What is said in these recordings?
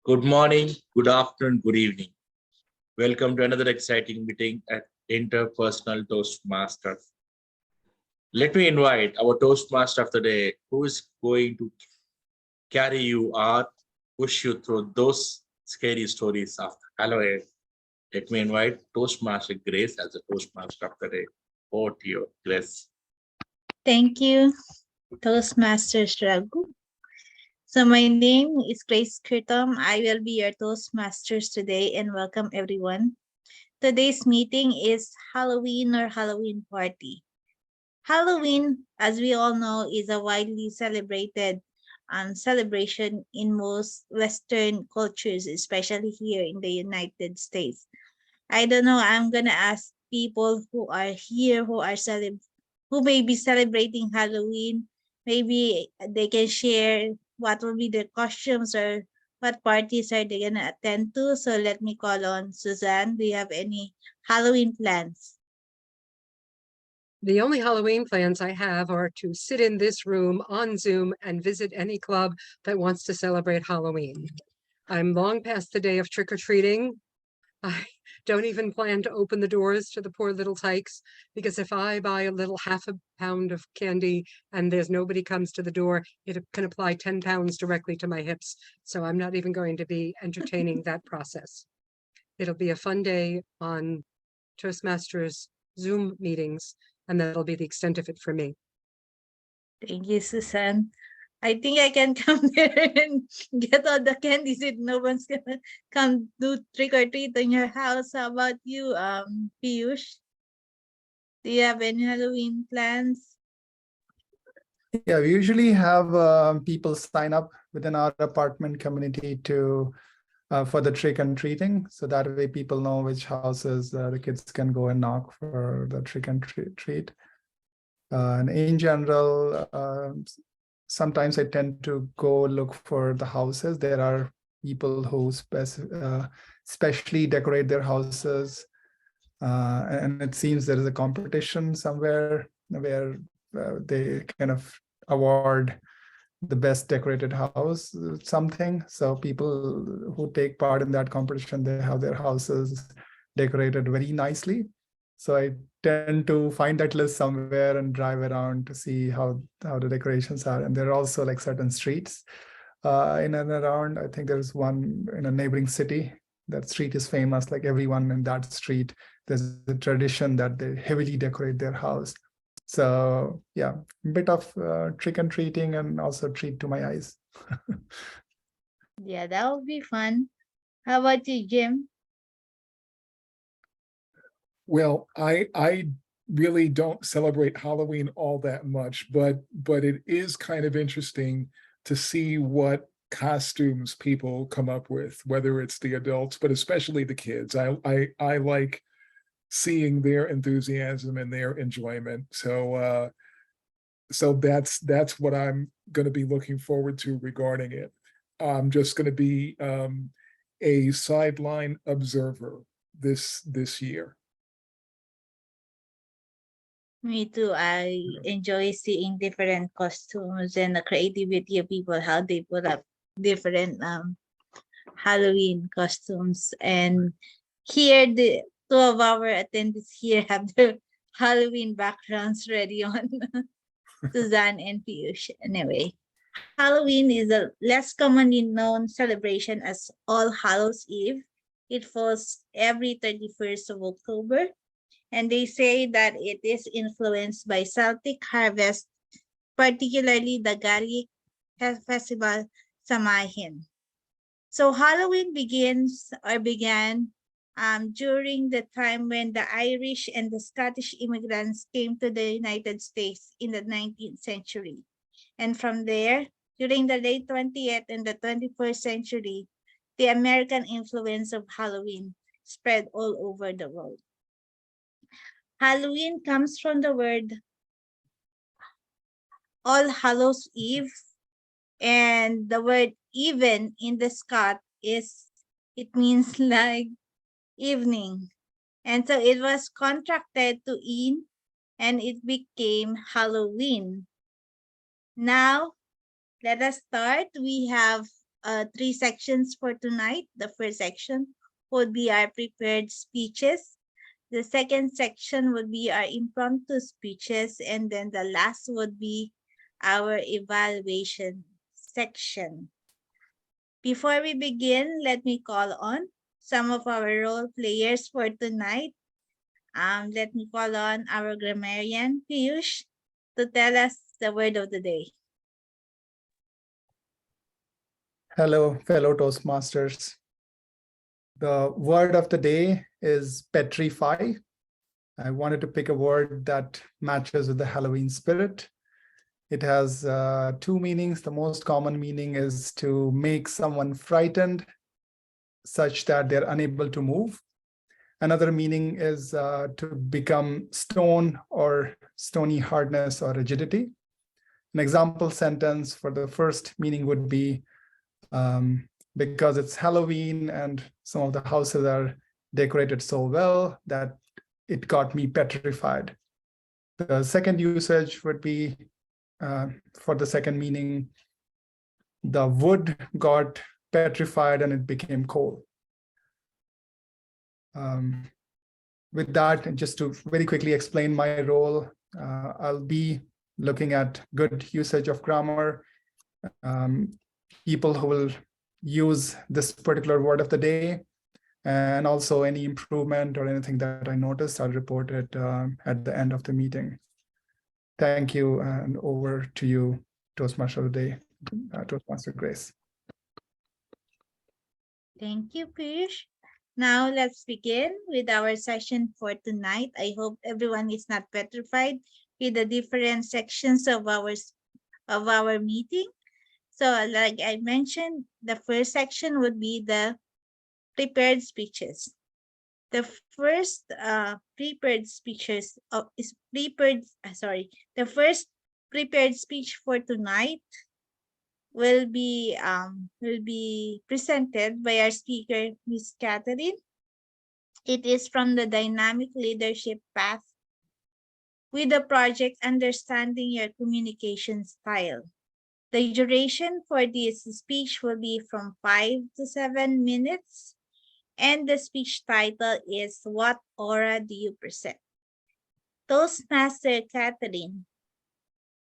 Good morning, good afternoon, good evening. Welcome to another exciting meeting at Interpersonal Toastmasters. Let me invite our Toastmaster of the day, who is going to carry you or push you through those scary stories of Halloween. Let me invite Toastmaster Grace as the Toastmaster of the day. Over to you, Grace. Thank you, Toastmasters Raghu. So my name is Grace Kirtom. I will be your Toastmasters today and welcome everyone. Today's meeting is Halloween or Halloween party. Halloween, as we all know, is a widely celebrated celebration in most Western cultures, especially here in the United States. I don't know, I'm gonna ask people who are here who may be celebrating Halloween. Maybe they can share what will be their costumes or what parties are they gonna attend to. So let me call on Suzanne. Do you have any Halloween plans? The only Halloween plans I have are to sit in this room on Zoom and visit any club that wants to celebrate Halloween. I'm long past the day of trick-or-treating. I don't even plan to open the doors to the poor little tykes, because if I buy a little half a pound of candy and there's nobody comes to the door, it can apply 10 pounds directly to my hips. So I'm not even going to be entertaining that process. It'll be a fun day on Toastmasters Zoom meetings, and that'll be the extent of it for me. Thank you, Suzanne. I think I can come there and get all the candies if no one's gonna come do trick or treat in your house. How about you, Piyush? Do you have any Halloween plans? Yeah, we usually have people sign up within our apartment community to for the trick and treating. So that way people know which houses the kids can go and knock for the trick and treat. And in general, sometimes I tend to go look for the houses. There are people who specially decorate their houses. And it seems there is a competition somewhere where they kind of award the best decorated house something. So people who take part in that competition, they have their houses decorated very nicely. So I tend to find that list somewhere and drive around to see how the decorations are. And there are also like certain streets in and around. I think there's one in a neighboring city. That street is famous. Like everyone in that street, there's a tradition that they heavily decorate their house. So yeah, a bit of trick and treating and also treat to my eyes. Yeah, that would be fun. How about you, Jim? Well, I really don't celebrate Halloween all that much, but it is kind of interesting to see what costumes people come up with, whether it's the adults, but especially the kids. I like seeing their enthusiasm and their enjoyment. So so that's what I'm going to be looking forward to regarding it. I'm just going to be a sideline observer this year. Me too. I enjoy seeing different costumes and the creativity of people, how they put up different Halloween costumes. And here, the two of our attendees here have their Halloween backgrounds ready on Suzanne and Piyush. Anyway, Halloween is a less commonly known celebration as All Hallows Eve. It falls every 31st of October. And they say that it is influenced by Celtic harvest, particularly the Gaelic festival Samhain. So Halloween began during the time when the Irish and the Scottish immigrants came to the United States in the 19th century. And from there, during the late 20th and the 21st century, the American influence of Halloween spread all over the world. Halloween comes from the word All Hallows Eve, and the word even in the Scot it means like evening. And so it was contracted to in, and it became Halloween. Now, let us start. We have three sections for tonight. The first section would be our prepared speeches. The second section would be our impromptu speeches. And then the last would be our evaluation section. Before we begin, let me call on some of our role players for tonight. Let me call on our grammarian, Piyush, to tell us the word of the day. Hello, fellow Toastmasters. The word of the day is petrify. I wanted to pick a word that matches with the Halloween spirit. It has two meanings. The most common meaning is to make someone frightened such that they're unable to move. Another meaning is to become stone or stony hardness or rigidity. An example sentence for the first meaning would be, because it's Halloween and some of the houses are decorated so well that it got me petrified. The second usage would be, for the second meaning, the wood got petrified and it became coal. With that, just to very quickly explain my role, I'll be looking at good usage of grammar, people who will use this particular word of the day, and also any improvement or anything that I noticed, I'll report it at the end of the meeting. Thank you, and over to you, Toastmaster of the day, Toastmaster Grace. Thank you, Piyush. Now let's begin with our session for tonight. I hope everyone is not petrified with the different sections of our meeting. So like I mentioned, the first section would be the prepared speeches. The first prepared speeches the first prepared speech for tonight will be presented by our speaker, Ms. Catherine. It is from the Dynamic Leadership Path with the project Understanding Your Communication Style. The duration for this speech will be from 5 to 7 minutes. And the speech title is, What Aura Do You Present? Toastmaster Catherine,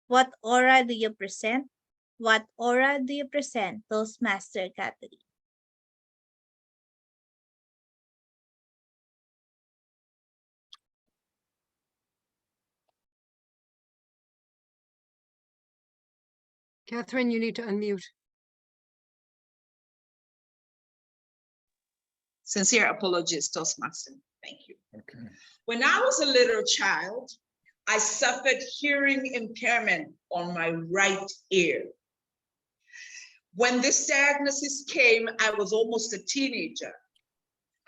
what aura do you present? What aura do you present, Toastmaster Catherine? Catherine, you need to unmute. Sincere apologies, Toastmaster. Thank you. Okay. When I was a little child, I suffered hearing impairment on my right ear. When this diagnosis came, I was almost a teenager,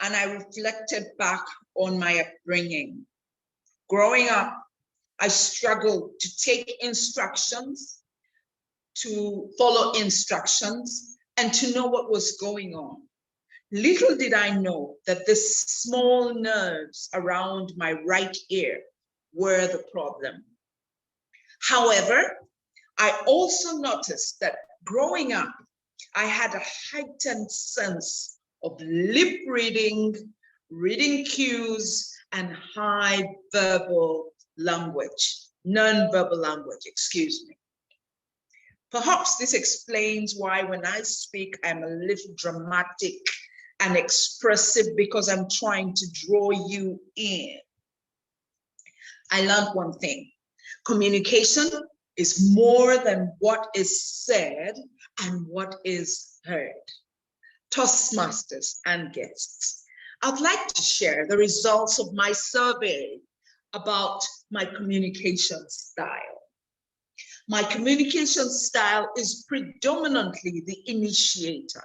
and I reflected back on my upbringing. Growing up, I struggled to take instructions, to follow instructions, and to know what was going on. Little did I know that the small nerves around my right ear were the problem. However, I also noticed that growing up, I had a heightened sense of lip reading, reading cues, and high verbal language, non-verbal language, excuse me. Perhaps this explains why when I speak, I'm a little dramatic and expressive, because I'm trying to draw you in. I learned one thing: communication is more than what is said and what is heard. Toastmasters and guests, I'd like to share the results of my survey about my communication style. My communication style is predominantly the initiator.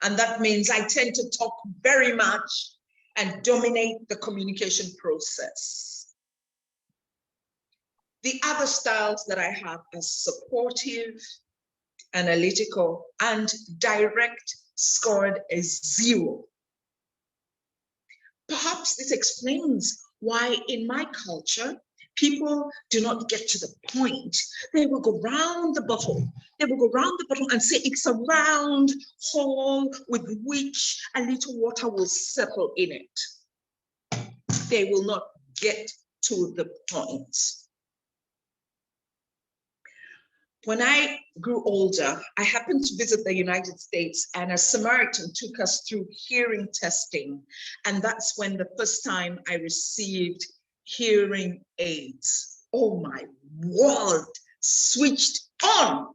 And that means I tend to talk very much and dominate the communication process. The other styles that I have are supportive, analytical, and direct scored a 0. Perhaps this explains why in my culture, people do not get to the point, they will go round the bottle. They will go round the bottle and say it's a round hole with which a little water will settle in it. They will not get to the point. When I grew older, I happened to visit the United States, and a Samaritan took us through hearing testing. And that's when the first time I received hearing aids. Oh, my world switched on.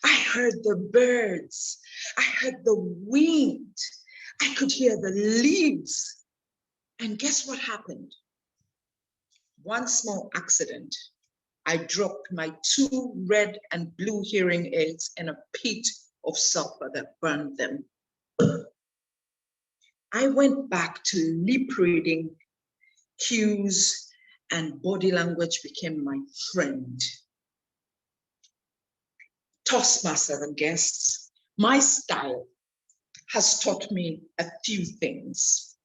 I heard the birds. I heard the wind. I could hear the leaves. And guess what happened? One small accident. I dropped my 2 red and blue hearing aids in a pit of sulfur that burned them. I went back to lip reading, cues, and body language became my friend. Toastmaster and guests, my style has taught me a few things.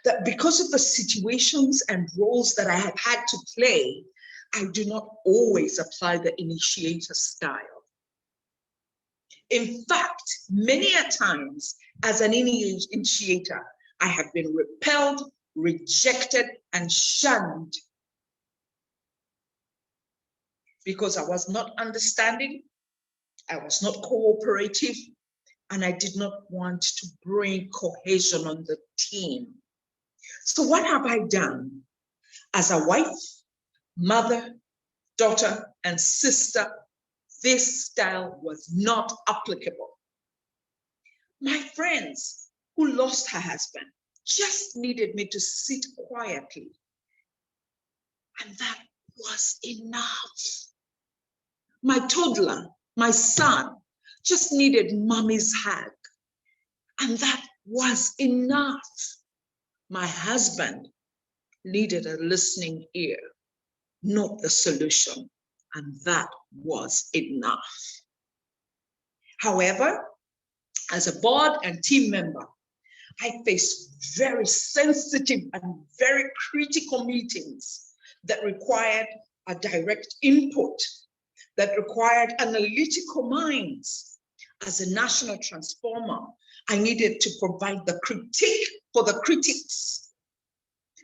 That because of the situations and roles that I have had to play, I do not always apply the initiator style. In fact, many a times as an initiator, I have been repelled, rejected, and shunned because I was not understanding, I was not cooperative, and I did not want to bring cohesion on the team. So what have I done? As a wife, mother, daughter, and sister, this style was not applicable. My friends who lost her husband just needed me to sit quietly, and that was enough. My toddler, my son, just needed mommy's hug, and that was enough. My husband needed a listening ear, not the solution, and that was enough. However, as a board and team member, I faced very sensitive and very critical meetings that required a direct input, that required analytical minds. As a national transformer, I needed to provide the critique for the critics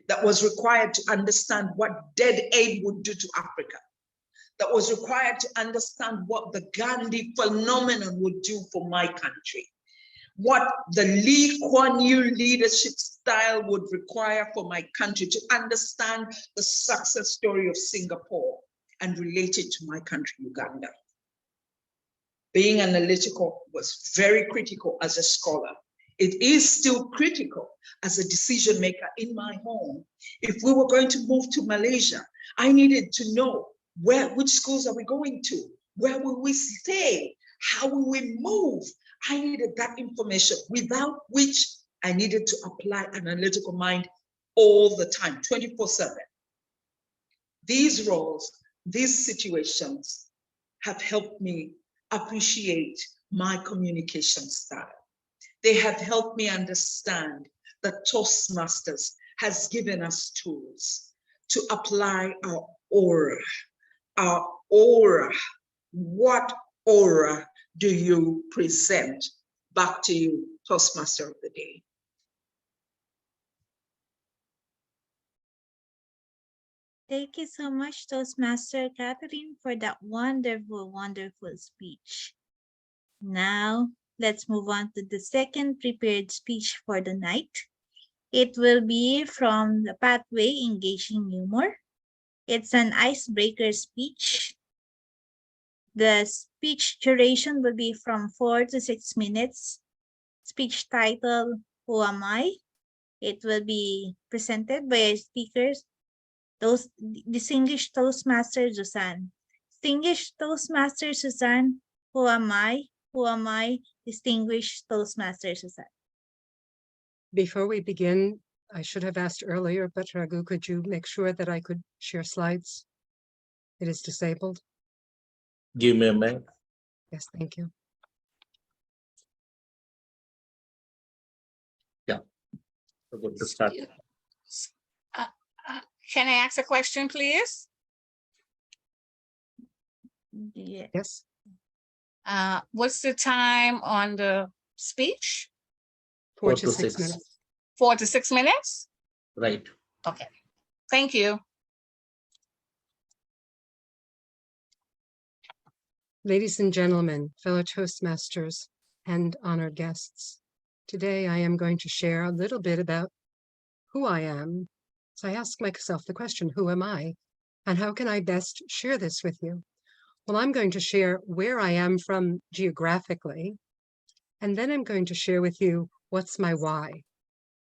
that was required to understand what dead aid would do to Africa, that was required to understand what the Gandhi phenomenon would do for my country, what the Lee Kuan Yew leadership style would require for my country, to understand the success story of Singapore and relate it to my country, Uganda. Being analytical was very critical as a scholar. It is still critical as a decision maker in my home. If we were going to move to Malaysia, I needed to know which schools are we going to? Where will we stay? How will we move? I needed that information, without which I needed to apply analytical mind all the time, 24/7. These roles, these situations have helped me appreciate my communication style. They have helped me understand that Toastmasters has given us tools to apply our aura. Our aura. What aura do you present? Back to you, Toastmaster of the day. Thank you so much, Toastmaster Catherine, for that wonderful, wonderful speech. Now, let's move on to the second prepared speech for the night. It will be from the Pathway Engaging Humor. It's an icebreaker speech. The speech duration will be from 4 to 6 minutes. Speech title, Who Am I? It will be presented by our speakers, Distinguished Toastmaster Susan. Distinguished Toastmaster Susan, who am I? Who am I? Distinguished Toastmaster Susan. Before we begin, I should have asked earlier, but Raghu, could you make sure that I could share slides? It is disabled. Give me a minute. Yes, thank you. So good to start. Can I ask a question, please? Yeah. Yes. What's the time on the speech? 4 to 6 minutes. 4 to 6 minutes? Right. Okay. Thank you. Ladies and gentlemen, fellow Toastmasters and honored guests, today I am going to share a little bit about who I am. So I ask myself the question, who am I? And how can I best share this with you? Well, I'm going to share where I am from geographically, and then I'm going to share with you what's my why,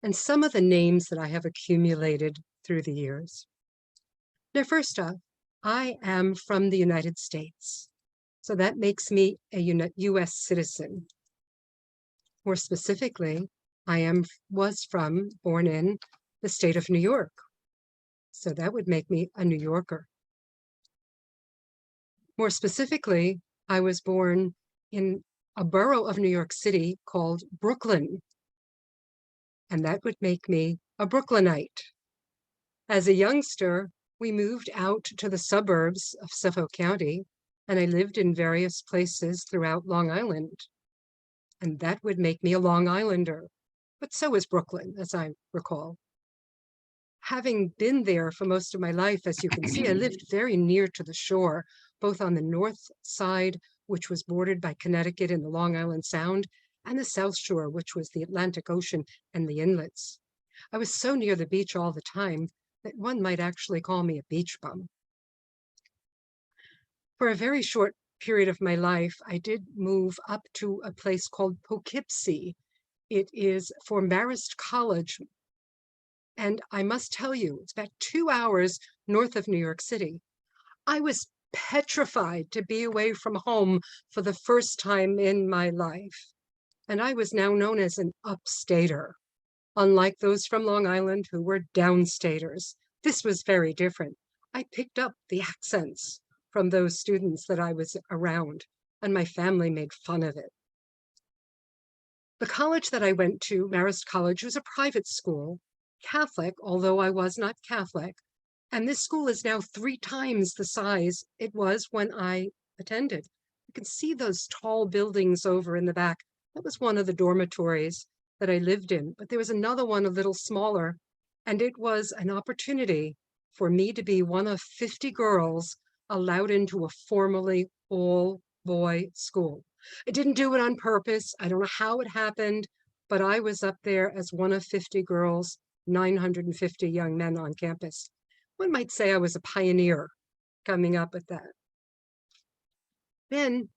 and some of the names that I have accumulated through the years. Now, first off, I am from the United States. So that makes me a US citizen. More specifically, I was born in the state of New York. So that would make me a New Yorker. More specifically, I was born in a borough of New York City called Brooklyn. And that would make me a Brooklynite. As a youngster, we moved out to the suburbs of Suffolk County, and I lived in various places throughout Long Island. And that would make me a Long Islander. But so is Brooklyn, as I recall. Having been there for most of my life, as you can see, I lived very near to the shore, both on the north side, which was bordered by Connecticut and the Long Island Sound, and the south shore, which was the Atlantic Ocean and the inlets. I was so near the beach all the time that one might actually call me a beach bum. For a very short period of my life, I did move up to a place called Poughkeepsie. It is for Marist College. And I must tell you, it's about 2 hours north of New York City. I was petrified to be away from home for the first time in my life. And I was now known as an upstater, unlike those from Long Island who were downstaters. This was very different. I picked up the accents from those students that I was around, and my family made fun of it. The college that I went to, Marist College, was a private school, Catholic, although I was not Catholic. And this school is now 3 times the size it was when I attended. You can see those tall buildings over in the back. That was one of the dormitories that I lived in, but there was another one a little smaller, and it was an opportunity for me to be one of 50 girls allowed into a formally all-boy school. I didn't do it on purpose. I don't know how it happened, but I was up there as one of 50 girls, 950 young men on campus. One might say I was a pioneer coming up at that. Then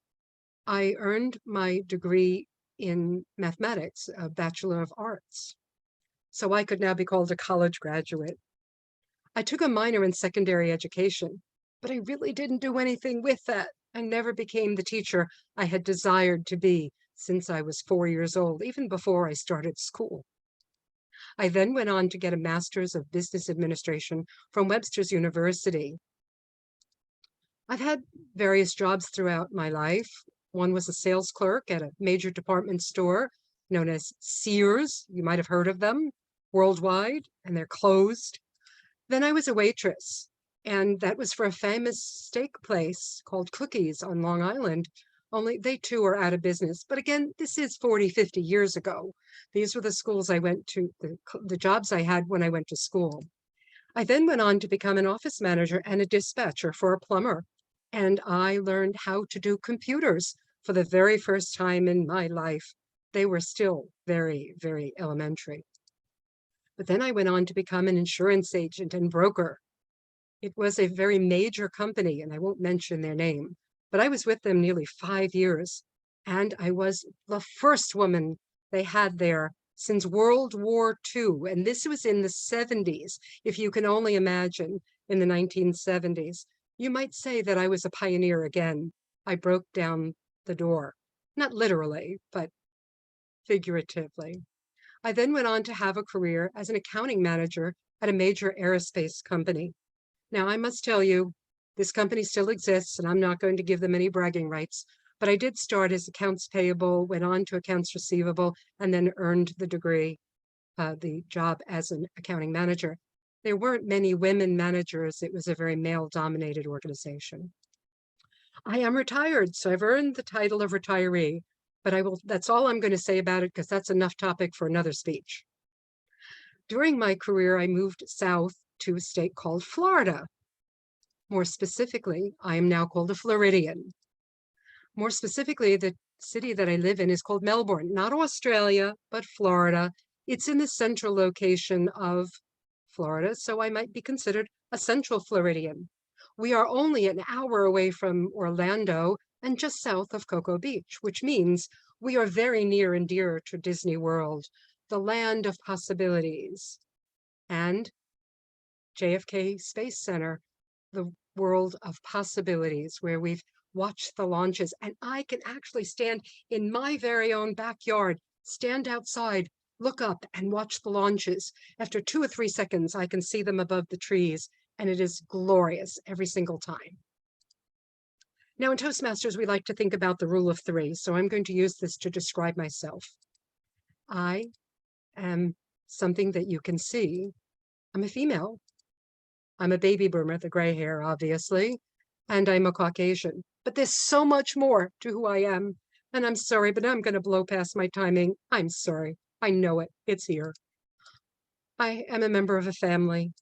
I earned my degree in mathematics, a Bachelor of Arts. So I could now be called a college graduate. I took a minor in secondary education, but I really didn't do anything with that. I never became the teacher I had desired to be since I was 4 years old, even before I started school. I then went on to get a Master's of Business Administration from Webster's University. I've had various jobs throughout my life. One was a sales clerk at a major department store known as Sears. You might have heard of them worldwide, and they're closed. Then I was a waitress, and that was for a famous steak place called Cookies on Long Island, only they too are out of business. But again, this is 40, 50 years ago. These were the schools I went to, the jobs I had when I went to school. I then went on to become an office manager and a dispatcher for a plumber. And I learned how to do computers for the very first time in my life. They were still very, very elementary. But then I went on to become an insurance agent and broker. It was a very major company, and I won't mention their name, but I was with them nearly 5 years. And I was the first woman they had there since World War II. And this was in the 70s, if you can only imagine, in the 1970s. You might say that I was a pioneer again. I broke down the door, not literally, but figuratively. I then went on to have a career as an accounting manager at a major aerospace company. Now, I must tell you, this company still exists, and I'm not going to give them any bragging rights, but I did start as accounts payable, went on to accounts receivable, and then earned the degree, the job as an accounting manager. There weren't many women managers. It was a very male-dominated organization. I am retired, so I've earned the title of retiree, but that's all I'm going to say about it because that's enough topic for another speech. During my career, I moved south to a state called Florida. More specifically, I am now called a Floridian. More specifically, the city that I live in is called Melbourne, not Australia, but Florida. It's in the central location of Florida, so I might be considered a Central Floridian. We are only an hour away from Orlando and just south of Cocoa Beach, which means we are very near and dear to Disney World, the land of possibilities, and JFK Space Center, the world of possibilities, where we've watched the launches. And I can actually stand in my very own backyard, stand outside, look up and watch the launches. After 2 or 3 seconds, I can see them above the trees, and it is glorious every single time. Now in Toastmasters, we like to think about the rule of 3. So I'm going to use this to describe myself. I am something that you can see. I'm a female. I'm a baby boomer, the gray hair, obviously, and I'm a Caucasian. But there's so much more to who I am. And I'm sorry, but I'm going to blow past my timing. I'm sorry. I know it. It's here. I am a member of a family.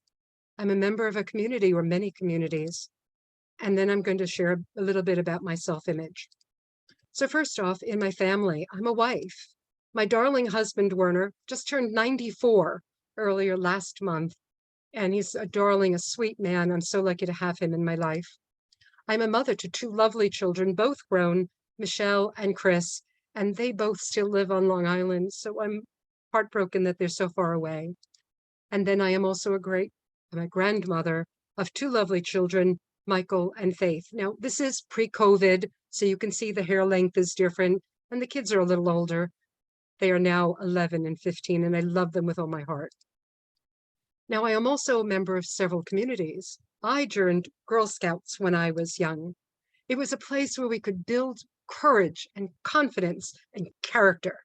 I'm a member of a community or many communities. And then I'm going to share a little bit about my self-image. So first off, in my family, I'm a wife. My darling husband, Werner, just turned 94 earlier last month. And he's a darling, a sweet man. I'm so lucky to have him in my life. I'm a mother to 2 lovely children, both grown, Michelle and Chris, and they both still live on Long Island. So I'm heartbroken that they're so far away. And then I am also I'm a grandmother of 2 lovely children, Michael and Faith. Now, this is pre-COVID, so you can see the hair length is different, and the kids are a little older. They are now 11 and 15, and I love them with all my heart. Now, I am also a member of several communities. I joined Girl Scouts when I was young. It was a place where we could build courage and confidence and character,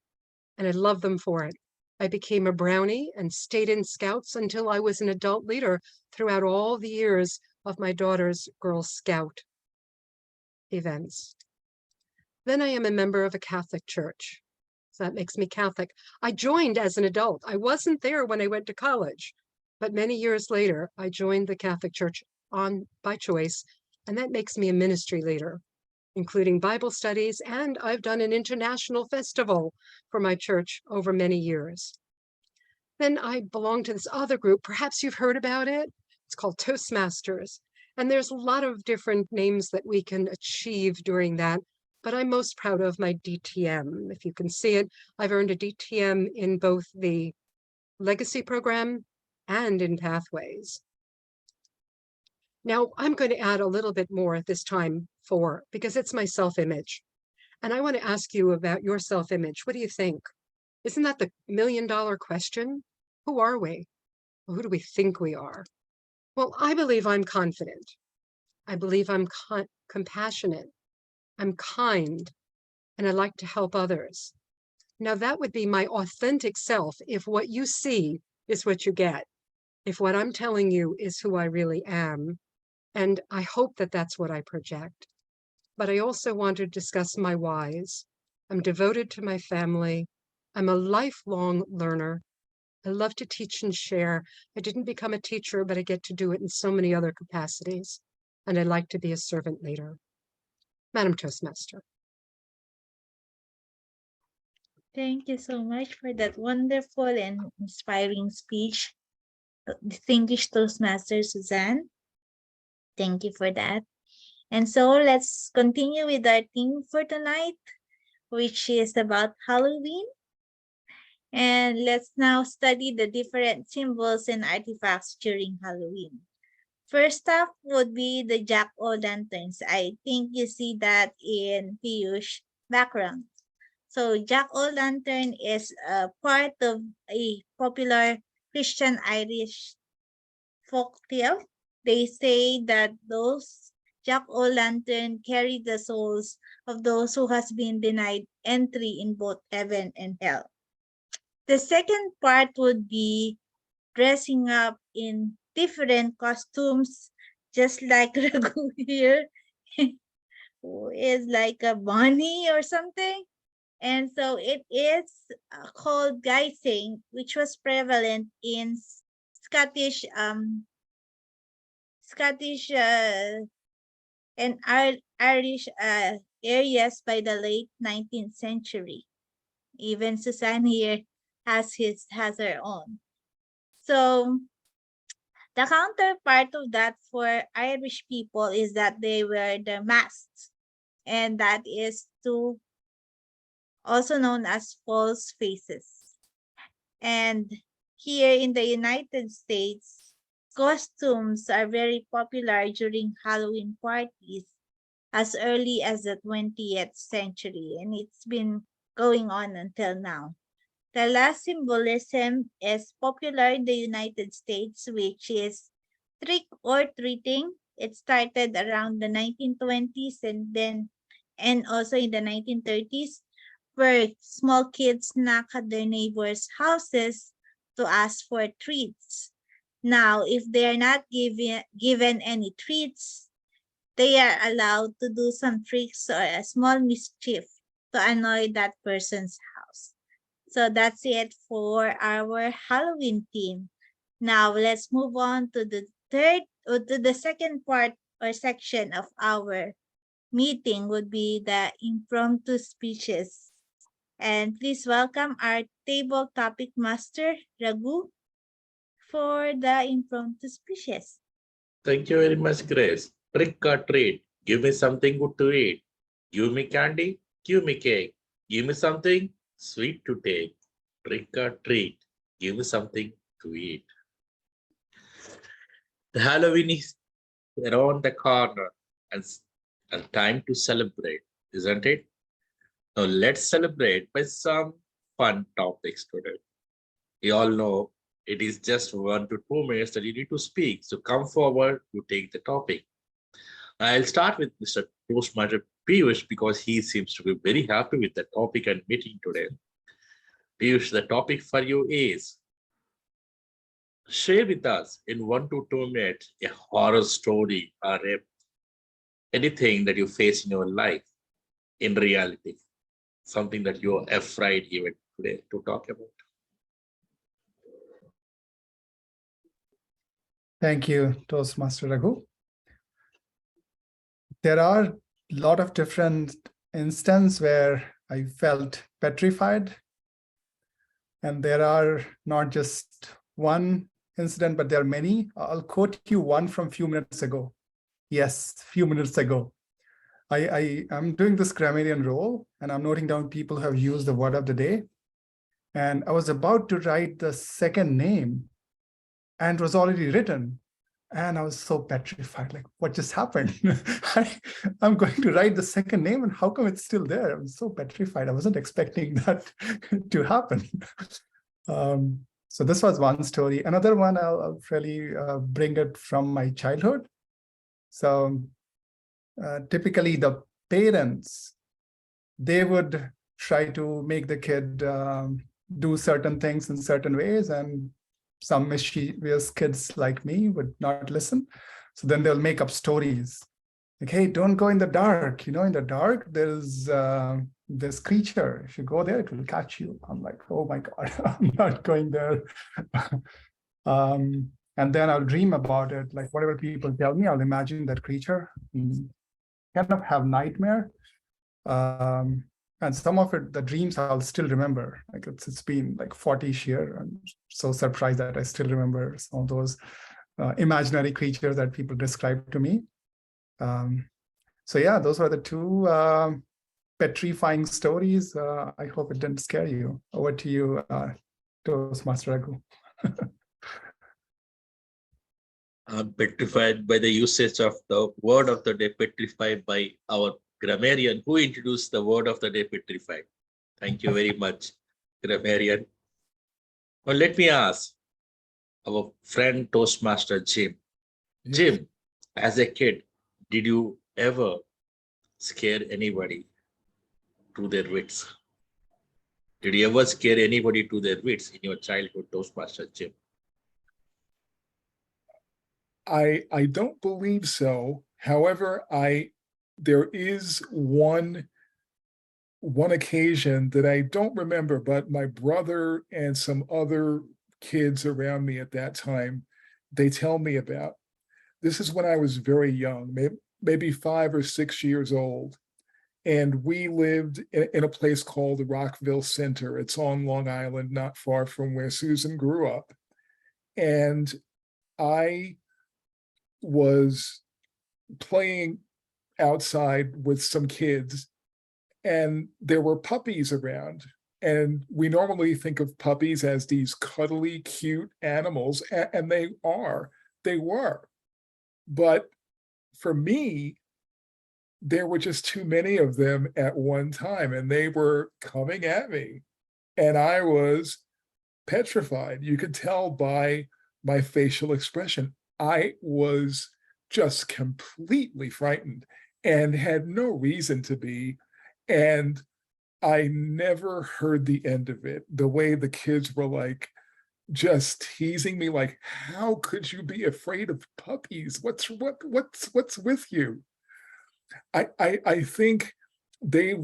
and I love them for it. I became a Brownie and stayed in Scouts until I was an adult leader throughout all the years of my daughter's Girl Scout events. Then I am a member of a Catholic church. So that makes me Catholic. I joined as an adult. I wasn't there when I went to college, but many years later, I joined the Catholic Church by choice, and that makes me a ministry leader, including Bible studies, and I've done an international festival for my church over many years. Then I belong to this other group. Perhaps you've heard about it. It's called Toastmasters, and there's a lot of different names that we can achieve during that, but I'm most proud of my DTM. If you can see it, I've earned a DTM in both the Legacy program and in Pathways. Now, I'm going to add a little bit more at this time because it's my self-image. And I want to ask you about your self-image. What do you think? Isn't that the million-dollar question? Who are we? Well, who do we think we are? Well, I believe I'm confident. I believe I'm compassionate. I'm kind, and I like to help others. Now, that would be my authentic self if what you see is what you get, if what I'm telling you is who I really am. And I hope that that's what I project. But I also want to discuss my whys. I'm devoted to my family. I'm a lifelong learner. I love to teach and share. I didn't become a teacher, but I get to do it in so many other capacities. And I like to be a servant leader. Madam Toastmaster. Thank you so much for that wonderful and inspiring speech, distinguished Toastmaster Suzanne. Thank you for that. And so let's continue with our theme for tonight, which is about Halloween. And let's now study the different symbols and artifacts during Halloween. First up would be the jack-o'-lanterns. I think you see that in Piyush's background. So jack-o'-lantern is a part of a popular Christian Irish folktale. They say that those jack-o'-lantern carry the souls of those who has been denied entry in both heaven and hell. The second part would be dressing up in different costumes, just like Raghu here, who is like a bunny or something. And so it is called guising, which was prevalent in Scottish and Irish areas by the late 19th century. Even Suzanne here has her own. So the counterpart of that for Irish people is that they wear the masks, and that is also known as false faces. And here in the United States, costumes are very popular during Halloween parties as early as the 20th century, and it's been going on until now. The last symbolism is popular in the United States, which is trick or treating. It started around the 1920s and also in the 1930s, where small kids knock at their neighbors' houses to ask for treats. Now, if they are not given any treats, they are allowed to do some tricks or a small mischief to annoy that person's house. So that's it for our Halloween theme. Now let's move on to the second part or section of our meeting would be the impromptu speeches. And please welcome our table topic master, Raghu, for the impromptu speeches. Thank you very much, Grace. Trick or treat. Give me something good to eat. Give me candy. Give me cake. Give me something sweet to take. Trick or treat. Give me something to eat. The Halloween is around the corner and time to celebrate, isn't it? Now let's celebrate by some fun topics today. We all know it is just 1 to 2 minutes that you need to speak. So come forward to take the topic. I'll start with Mr. Toastmaster Piyush because he seems to be very happy with the topic and meeting today. Piyush, the topic for you is share with us in 1 to 2 minutes a horror story or anything that you face in your life in reality, something that you're afraid even today to talk about. Thank you, Toastmaster Raghu. There are a lot of different instances where I felt petrified. And there are not just one incident, but there are many. I'll quote you one from a few minutes ago. Yes, a few minutes ago. I'm doing this grammarian role, and I'm noting down people who have used the word of the day. And I was about to write the second name, and it was already written. And I was so petrified, like, what just happened? I'm going to write the second name, and how come it's still there? I'm so petrified. I wasn't expecting that to happen. So this was one story. Another one, I'll really bring it from my childhood. So typically the parents, they would try to make the kid do certain things in certain ways, and some mischievous kids like me would not listen. So then they'll make up stories like, hey, don't go in the dark. You know, in the dark, there's this creature. If you go there, it will catch you. I'm like, oh my God, I'm not going there. And then I'll dream about it. Like whatever people tell me, I'll imagine that creature, kind of have nightmare. And some of it, the dreams I'll still remember. Like it's been like 40 years. I'm so surprised that I still remember some of those imaginary creatures that people describe to me. So yeah, those were the two petrifying stories. I hope it didn't scare you. Over to you, Toastmaster Raghu. I'm petrified by the usage of the word of the day, petrified by our grammarian who introduced the word of the day, petrified. Thank you very much, grammarian. Well, let me ask our friend Toastmaster Jim. Yes. Jim, as a kid, did you ever scare anybody to their wits? Did you ever scare anybody to their wits in your childhood, Toastmaster Jim? I don't believe so. However, there is one occasion that I don't remember, but my brother and some other kids around me at that time, they tell me about. This is when I was very young, maybe 5 or 6 years old. And we lived in a place called Rockville Center. It's on Long Island, not far from where Susan grew up. And I was playing outside with some kids, and there were puppies around. And we normally think of puppies as these cuddly, cute animals, and they were. But for me, there were just too many of them at one time, and they were coming at me. And I was petrified. You could tell by my facial expression. I was just completely frightened and had no reason to be. And I never heard the end of it. The way the kids were like, just teasing me, like, how could you be afraid of puppies? What's with you? I think they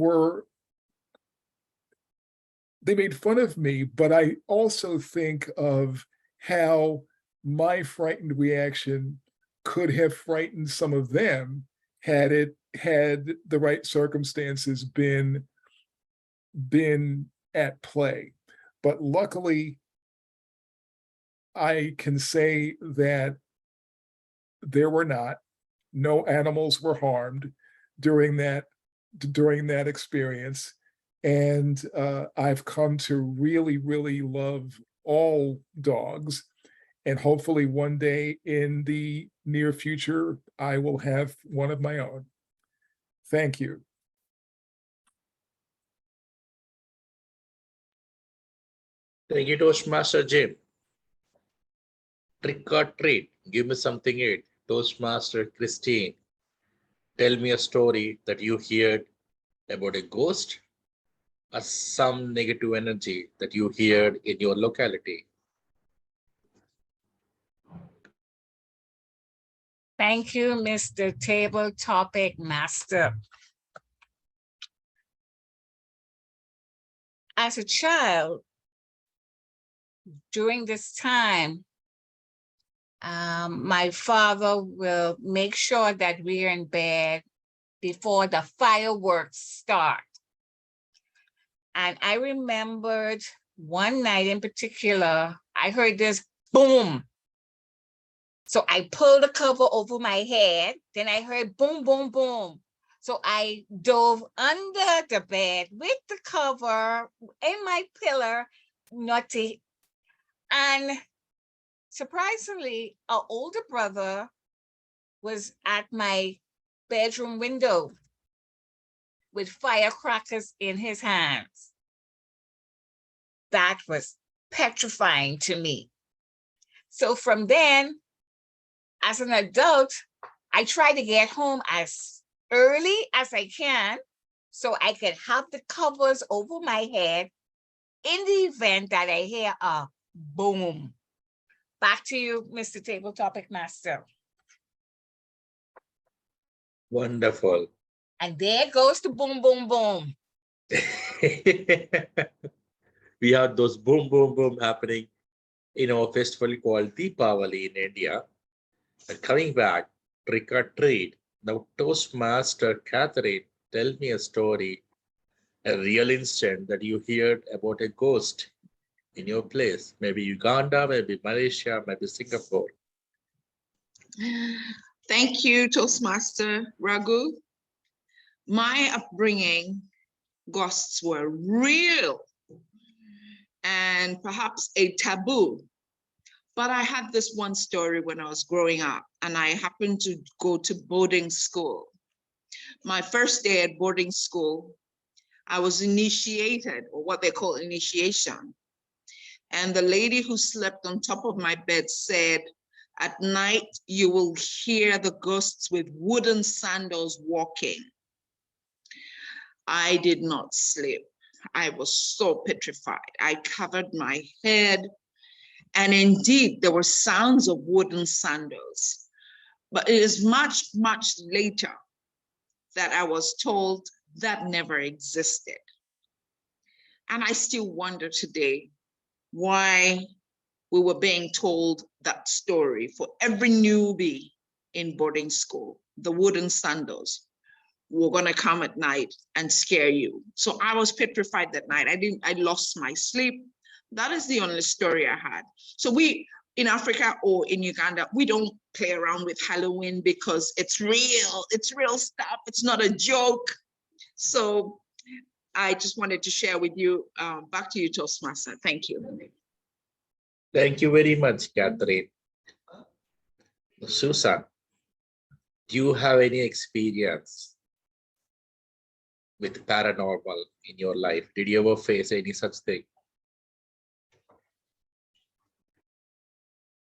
made fun of me, but I also think of how my frightened reaction could have frightened some of them had the right circumstances been at play. But luckily, I can say that there were not. No animals were harmed during that experience. And I've come to really, really love all dogs. And hopefully one day in the near future, I will have one of my own. Thank you. Thank you, Toastmaster Jim. Trick or treat, give me something to eat. Toastmaster Christine, tell me a story that you heard about a ghost or some negative energy that you heard in your locality. Thank you, Mr. Table Topic Master. As a child, during this time, my father will make sure that we're in bed before the fireworks start. And I remembered one night in particular, I heard this boom. So I pulled the cover over my head, then I heard boom, boom, boom. So I dove under the bed with the cover in my pillow, and surprisingly, our older brother was at my bedroom window with firecrackers in his hands. That was petrifying to me. So from then, as an adult, I try to get home as early as I can so I can have the covers over my head in the event that I hear a boom. Back to you, Mr. Table Topic Master. Wonderful. And there goes the boom, boom, boom. We have those boom, boom, boom happening in our festival called Deepavali in India. And coming back, trick or treat. Now, Toastmaster Catherine, tell me a story, a real incident that you heard about a ghost in your place, maybe Uganda, maybe Malaysia, maybe Singapore. Thank you, Toastmaster Raghu. My upbringing, ghosts were real and perhaps a taboo. But I had this one story when I was growing up, and I happened to go to boarding school. My first day at boarding school, I was initiated, or what they call initiation. And the lady who slept on top of my bed said, at night, you will hear the ghosts with wooden sandals walking. I did not sleep. I was so petrified. I covered my head. And indeed, there were sounds of wooden sandals. But it is much, much later that I was told that never existed. And I still wonder today why we were being told that story for every newbie in boarding school. The wooden sandals were gonna come at night and scare you. So I was petrified that night. I lost my sleep. That is the only story I had. So we, in Africa or in Uganda, we don't play around with Halloween because it's real stuff. It's not a joke. So I just wanted to share with you. Back to you, Toastmaster. Thank you. Thank you very much, Catherine. Susan, do you have any experience with paranormal in your life? Did you ever face any such thing?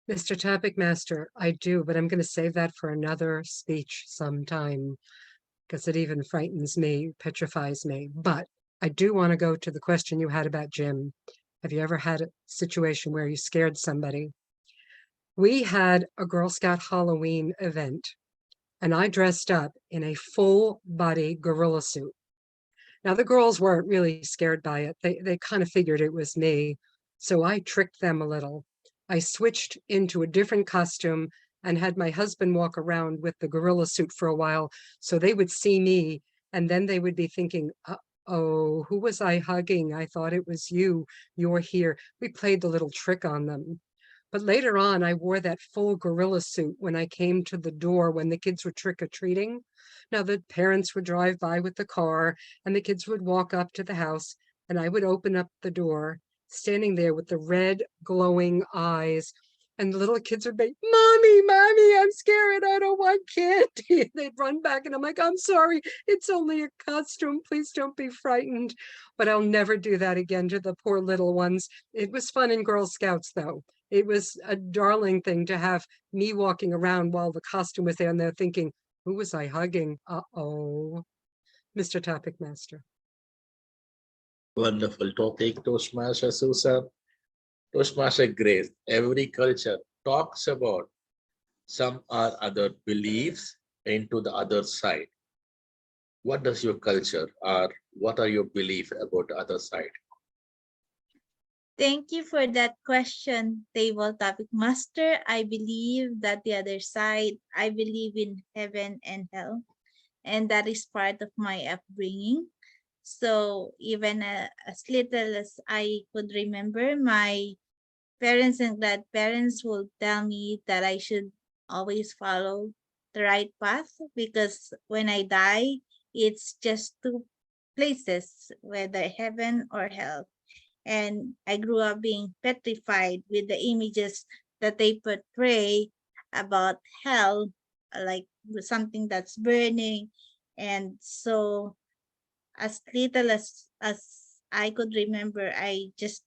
Mr. Topic Master, I do, but I'm going to save that for another speech sometime because it even frightens me, petrifies me. But I do want to go to the question you had about Jim. Have you ever had a situation where you scared somebody? We had a Girl Scout Halloween event, and I dressed up in a full body gorilla suit. Now, the girls weren't really scared by it. They kind of figured it was me. So I tricked them a little. I switched into a different costume and had my husband walk around with the gorilla suit for a while so they would see me and then they would be thinking, oh, who was I hugging? I thought it was you. You're here. We played the little trick on them. But later on, I wore that full gorilla suit when I came to the door when the kids were trick-or-treating. Now, the parents would drive by with the car and the kids would walk up to the house and I would open up the door, standing there with the red glowing eyes. And the little kids would be, Mommy, Mommy, I'm scared. I don't want candy. They'd run back and I'm like, I'm sorry. It's only a costume. Please don't be frightened. But I'll never do that again to the poor little ones. It was fun in Girl Scouts, though. It was a darling thing to have me walking around while the costume was there and they're thinking, who was I hugging? Uh-oh. Mr. Topic Master. Wonderful topic, Toastmaster Susan. Toastmaster Grace, every culture talks about some or other beliefs into the other side. What does your culture or what are your beliefs about the other side? Thank you for that question, Table Topic Master. I believe that the other side, I believe in heaven and hell, and that is part of my upbringing. So even as little as I could remember, my parents and grandparents will tell me that I should always follow the right path because when I die, it's just two places, whether heaven or hell. And I grew up being petrified with the images that they portray about hell, like something that's burning. And so as little as I could remember, I just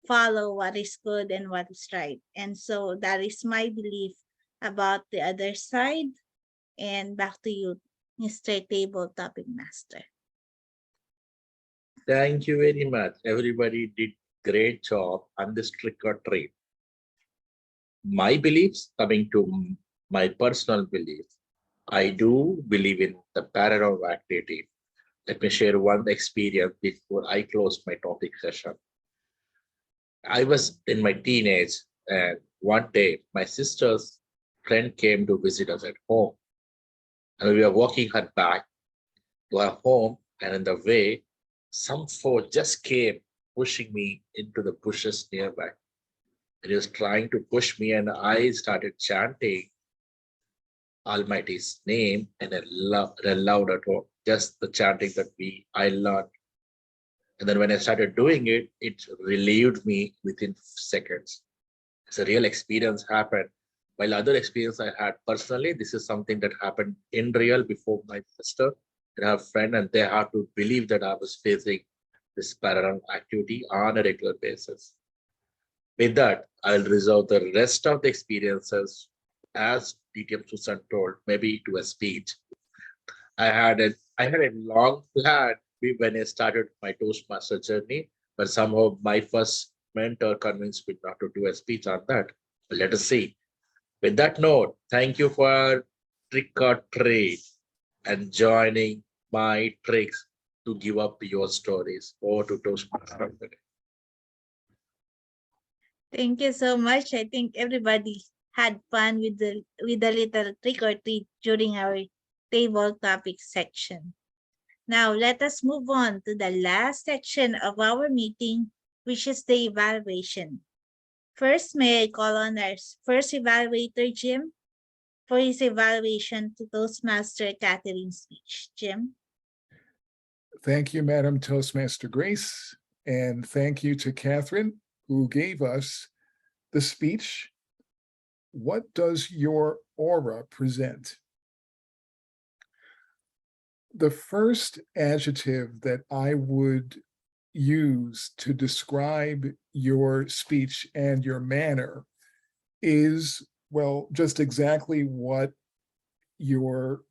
follow what is good and what is right. And so that is my belief about the other side. And back to you, Mr. Table Topic Master. Thank you very much. Everybody did great job on this trick or treat. My beliefs, coming to my personal beliefs, I do believe in the paranormal activity. Let me share one experience before I close my topic session. I was in my teenage and one day my sister's friend came to visit us at home. And we were walking her back to our home and in the way, some foe just came pushing me into the bushes nearby. It was trying to push me and I started chanting Almighty's name in a louder tone, just the chanting that I learned. And then when I started doing it, it relieved me within seconds. It's a real experience happened. While other experience I had personally, this is something that happened in real before my sister and her friend, and they had to believe that I was facing this paranormal activity on a regular basis. With that, I'll reserve the rest of the experiences as DTM Susan told, maybe to a speech. I had a long plan when I started my Toastmaster journey, but somehow my first mentor convinced me not to do a speech on that. But let us see. With that note, thank you for trick or treat and joining my tricks to give up your stories or to Toastmaster. Thank you so much. I think everybody had fun with the little trick or treat during our table topic section. Now let us move on to the last section of our meeting, which is the evaluation. First, may I call on our first evaluator, Jim, for his evaluation to Toastmaster Catherine's speech. Jim? Thank you, Madam Toastmaster Grace, and thank you to Catherine, who gave us the speech. What does your aura present? The first adjective that I would use to describe your speech and your manner is, well, just exactly what your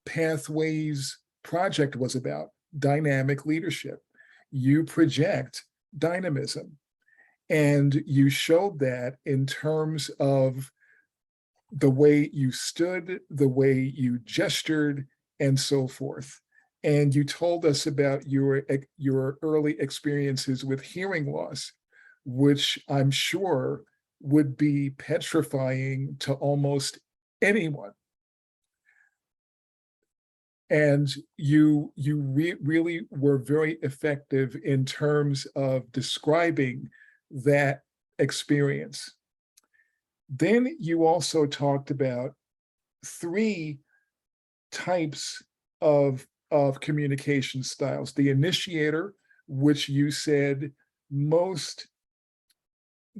Pathways project was about: dynamic leadership. You project dynamism, and you showed that in terms of the way you stood, the way you gestured, and so forth. And you told us about your early experiences with hearing loss, which I'm sure would be petrifying to almost anyone. And you really were very effective in terms of describing that experience. Then you also talked about 3 types of communication styles: the initiator, which you said most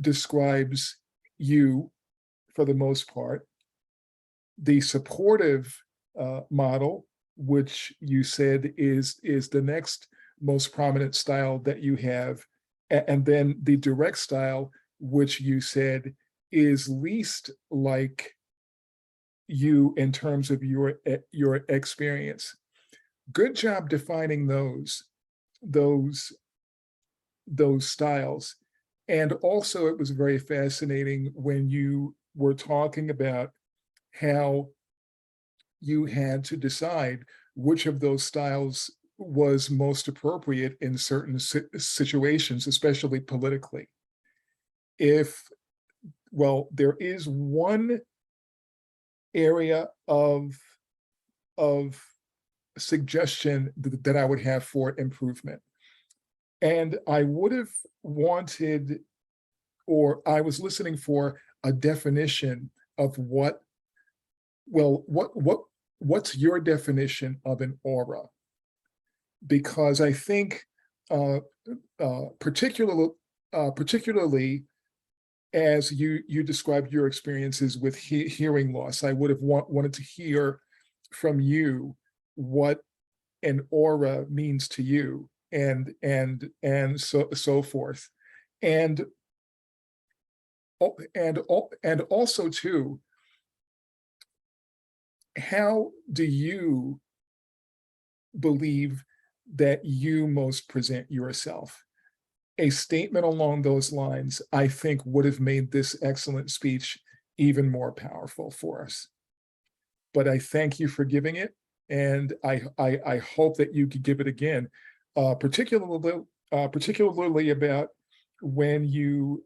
describes you for the most part; the supportive model, which you said is the next most prominent style that you have; and then the direct style, which you said is least like you in terms of your experience. Good job defining those styles. And also, it was very fascinating when you were talking about how you had to decide which of those styles was most appropriate in certain situations, especially politically. There is one area of suggestion that I would have for improvement. And I would have wanted, or I was listening for a definition of what's your definition of an aura? Because I think particularly as you described your experiences with hearing loss, I would have wanted to hear from you what an aura means to you, and so forth, and also too, how do you believe that you most present yourself? A statement along those lines, I think, would have made this excellent speech even more powerful for us. But I thank you for giving it, and I hope that you could give it again, particularly about when you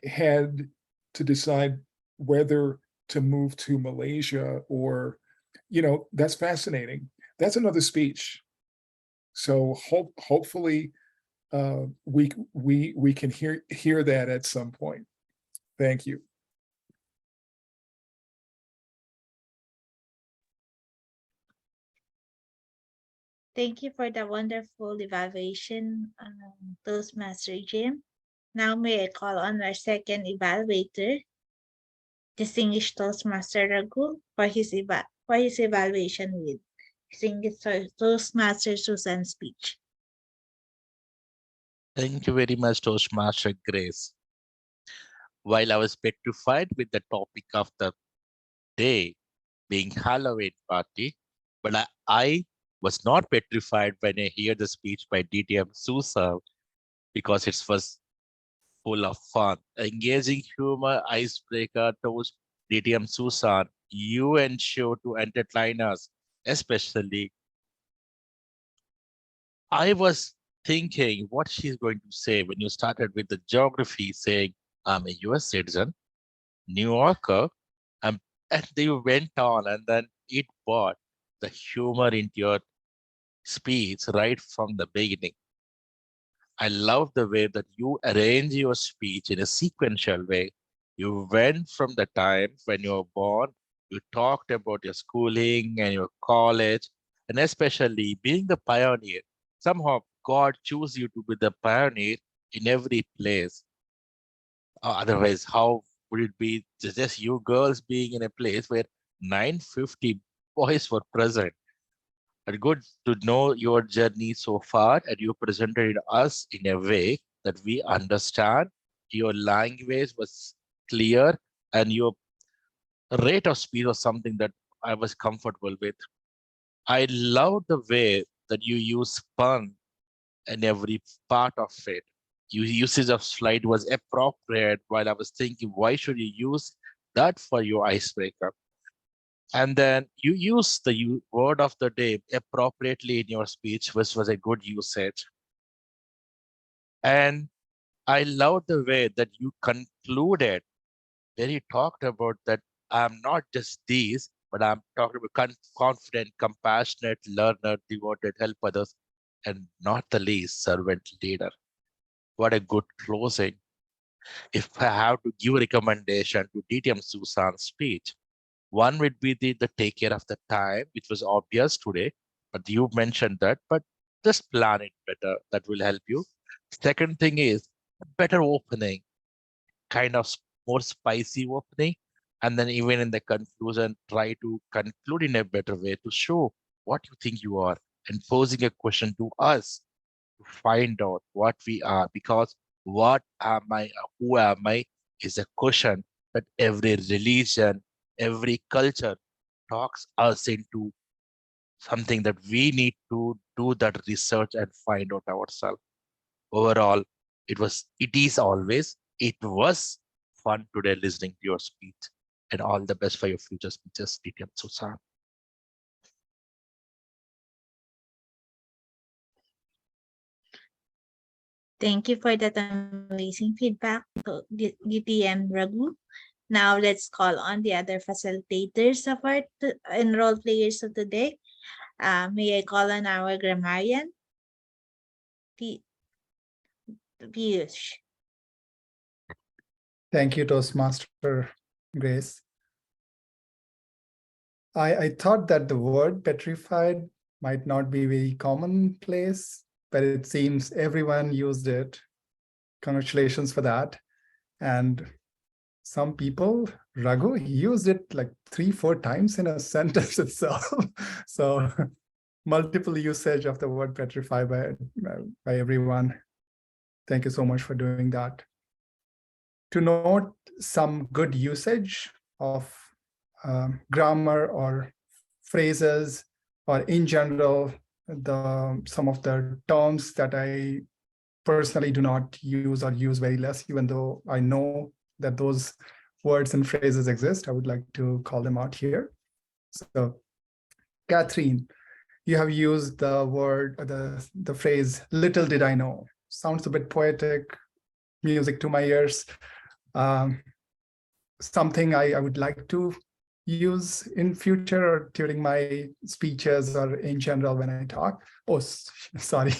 had to decide whether to move to Malaysia, or, that's fascinating. That's another speech. So hopefully we can hear that at some point. Thank you. Thank you for the wonderful evaluation, Toastmaster Jim. Now may I call on our second evaluator, distinguished Toastmaster Raghu, for his evaluation with distinguished Toastmaster Susan's speech. Thank you very much, Toastmaster Grace. While I was petrified with the topic of the day being Halloween party, but I was not petrified when I hear the speech by DTM Sousa, because it was full of fun. Engaging humor, icebreaker, toast, DTM Susan, you ensure to entertain us, especially. I was thinking what she's going to say when you started with the geography, saying, I'm a US citizen, New Yorker, and then you went on, and then it brought the humor into your speech right from the beginning. I love the way that you arrange your speech in a sequential way. You went from the time when you were born, you talked about your schooling and your college, and especially being the pioneer. Somehow God chose you to be the pioneer in every place. Otherwise, how would it be just you girls being in a place where 950 boys were present? And good to know your journey so far, and you presented us in a way that we understand. Your language was clear, and your rate of speed was something that I was comfortable with. I love the way that you use fun in every part of it. Your usage of slide was appropriate, while I was thinking, why should you use that for your icebreaker? And then you use the word of the day appropriately in your speech, which was a good usage. And I love the way that you concluded, where you talked about that I'm not just these, but I'm talking about confident, compassionate, learner, devoted, help others, and not the least, servant leader. What a good closing. If I have to give a recommendation to DTM Susan's speech, one would be the take care of the time, which was obvious today, but you mentioned that, but just plan it better. That will help you. Second thing is better opening, kind of more spicy opening. And then even in the conclusion, try to conclude in a better way to show what you think you are and posing a question to us to find out what we are. Because what am I, who am I, is a question that every religion, every culture talks us into something that we need to do that research and find out ourselves. Overall, it was fun today listening to your speech, and all the best for your future speeches, DTM Susan. Thank you for that amazing feedback, DTM Raghu. Now let's call on the other facilitators of our and role players of the day. May I call on our grammarian, Piyush. Thank you, Toastmaster Grace. I thought that the word petrified might not be very commonplace, but it seems everyone used it. Congratulations for that. And some people, Raghu, he used it like 3-4 times in a sentence itself. So multiple usage of the word petrified by everyone. Thank you so much for doing that. To note some good usage of grammar or phrases, or in general, some of the terms that I personally do not use or use very less, even though I know that those words and phrases exist, I would like to call them out here. So, Catherine, you have used the word, the phrase, little did I know. Sounds a bit poetic, music to my ears. Something I would like to use in future or during my speeches or in general when I talk. Oh, sorry.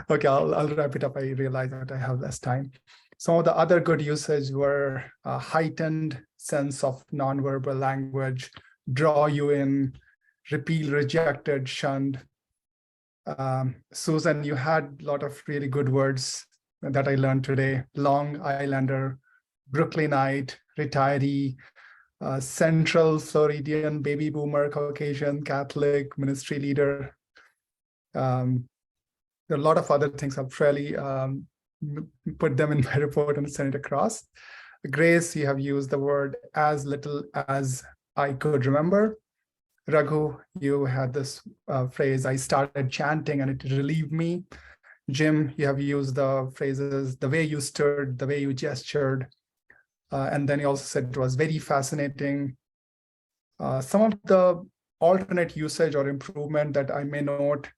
Okay, I'll wrap it up. I realize that I have less time. Some of the other good usage were a heightened sense of nonverbal language, draw you in, repeal, rejected, shunned. Susan, you had a lot of really good words that I learned today. Long Islander, Brooklynite, retiree, Central Floridian, baby boomer, Caucasian, Catholic, ministry leader. There are a lot of other things. I've really put them in my report and sent it across. Grace, you have used the word as little as I could remember. Raghu, you had this phrase, I started chanting and it relieved me. Jim, you have used the phrases, the way you stirred, the way you gestured. And then you also said it was very fascinating. Some of the alternate usage or improvement that I may note,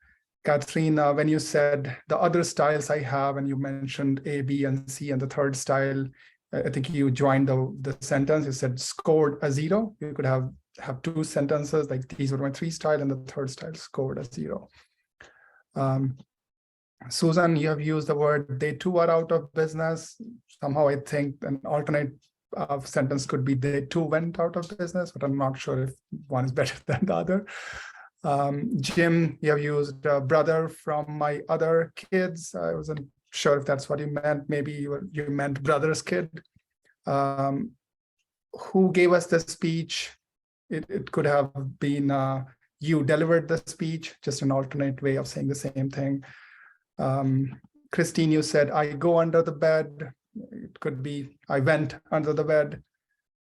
Catherine, when you said the other styles I have, and you mentioned A, B, and C, and the third style, I think you joined the sentence, you said scored a 0. You could have two sentences, like these were my 3 style, and the third style scored a 0. Susan, you have used the word they too are out of business. Somehow I think an alternate sentence could be they too went out of business, but I'm not sure if one is better than the other. Jim, you have used brother from my other kids. I wasn't sure if that's what you meant. Maybe you meant brother's kid. Who gave us the speech? It could have been you delivered the speech, just an alternate way of saying the same thing. Christine, you said, I go under the bed. It could be, I went under the bed.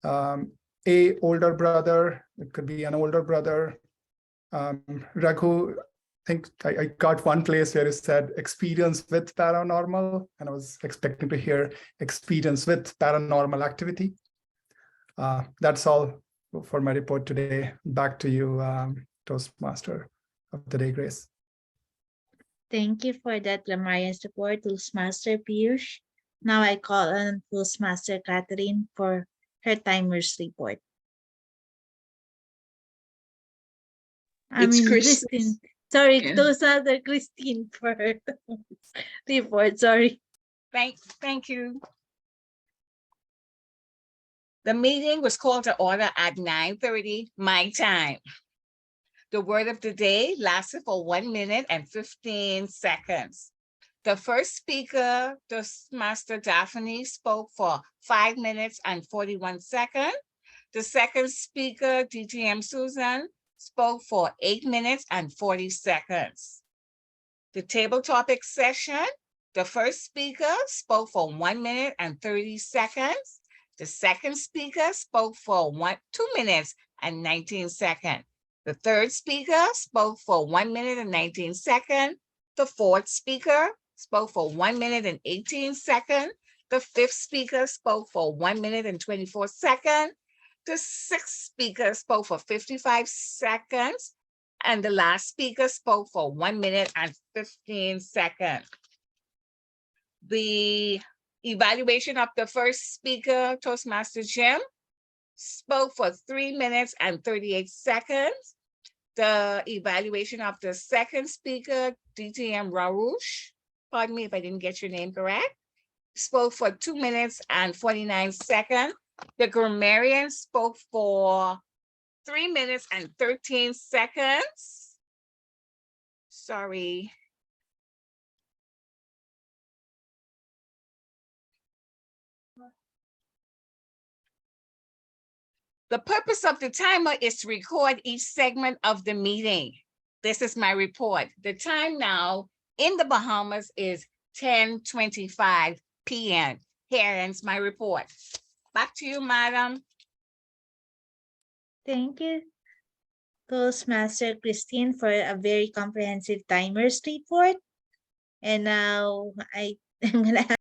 A older brother, it could be an older brother. Raghu, I think I got one place where you said experience with paranormal, and I was expecting to hear experience with paranormal activity. That's all for my report today. Back to you, Toastmaster of the day, Grace. Thank you for that Lamarian's report, Toastmaster Piyush. Now I call on Toastmaster Catherine for her timers report. It's Christine. Christine. Sorry, Yeah. Toastmaster Christine for her report. Sorry. Thank you. The meeting was called to order at 9:30 my time. The word of the day lasted for 1 minute and 15 seconds. The first speaker, Toastmaster Daphne, spoke for 5 minutes and 41 seconds. The second speaker, DTM Susan, spoke for 8 minutes and 40 seconds. The table topic session, the first speaker spoke for 1 minute and 30 seconds. The second speaker spoke for 2 minutes and 19 seconds. The third speaker spoke for 1 minute and 19 seconds. The fourth speaker spoke for 1 minute and 18 seconds. The fifth speaker spoke for 1 minute and 24 seconds. The sixth speaker spoke for 55 seconds. And the last speaker spoke for 1 minute and 15 seconds. The evaluation of the first speaker, Toastmaster Jim, spoke for 3 minutes and 38 seconds. The evaluation of the second speaker, DTM Rarush, pardon me if I didn't get your name correct, spoke for 2 minutes and 49 seconds. The grammarian spoke for 3 minutes and 13 seconds. Sorry. The purpose of the timer is to record each segment of the meeting. This is my report. The time now in the Bahamas is 10:25 p.m. Here ends my report. Back to you, madam. Thank you, Toastmaster Christine, for a very comprehensive timers report. And now I'm gonna